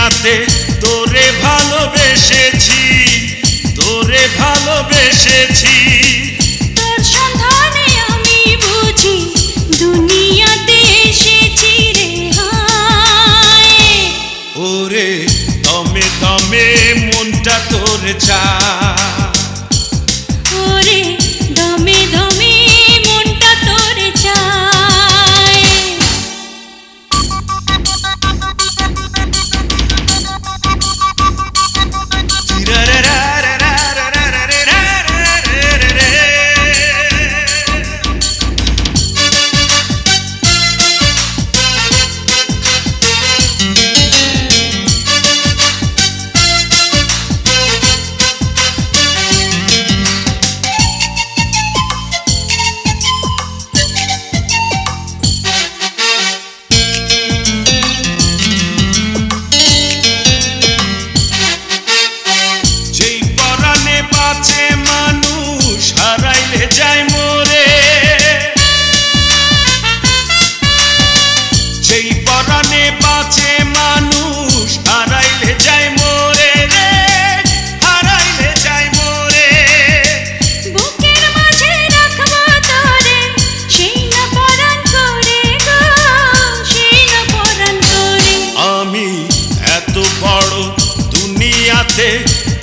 দুনিয়াতে তোরে ভালোবেসেছি, তোরে ভালোবেসেছি। তোর সন্ধানে আমি বুঝি দুনিয়াতে এসেছি রে হায়। ওরে দমে দমে মনটা তোর চায়, ওরে দমে দমে মনটা তোর চায়।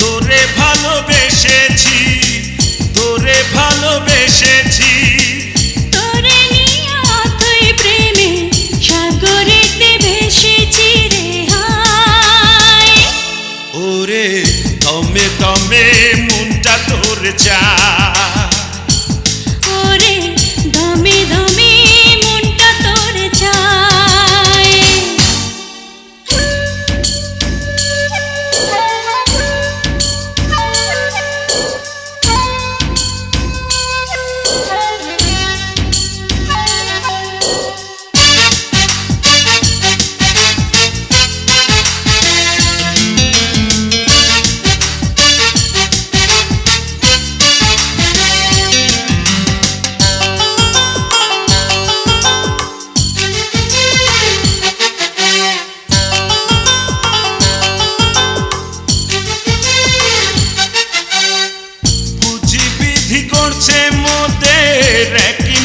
তোরে ভালোবেসেছি, তোরে ভালোবেসেছি। তোরে নিয়ে অথই প্রেমে সাগরেতে ভেসেছি রে হায়। ওরে দমে দমে মনটা তোর চায়, ওরে দমে দমে মনটা তোর চায়।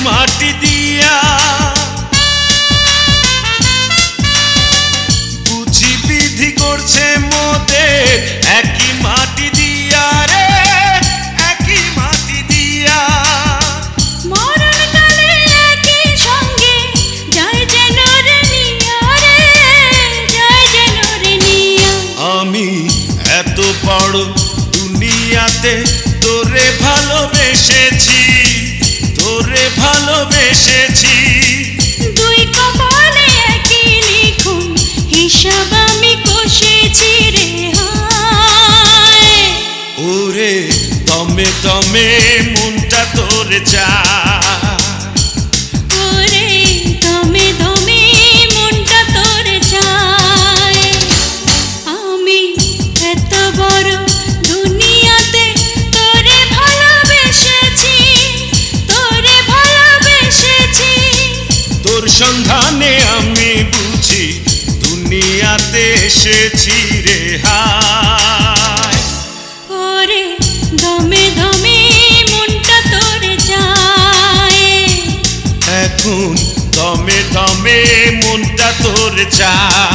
মাটি দিয়া বুঝি বিধি করছে মোদের একই মাটি দিয়া রে, একই মাটি দিয়া। মরণ কালে একই সঙ্গে যায় যেন রে নিয়া রে, যায় যেন রে নিয়া। আমি এত বড় দুনিয়াতে তোরে ভালোবেসেছি, তোরে ভালোবেসেছি। দুই কপালে একই লিখন হিসাব আমি কষেছি রে হায়। ওরে দমে দমে মনটা তোর চায়, ওরে দমে দমে মনটা তোর চায়। আমি এত বড় দুনিয়াতে তোরে ভালোবেসেছি, তোরে ভালোবেসেছি। তোর সন্ধানে আমি বুঝি দুনিয়াতে এসেছি রে হায়। ওরে দমে দমে মনটা তোর চায়, এখন দমে দমে মনটা তোর চায়।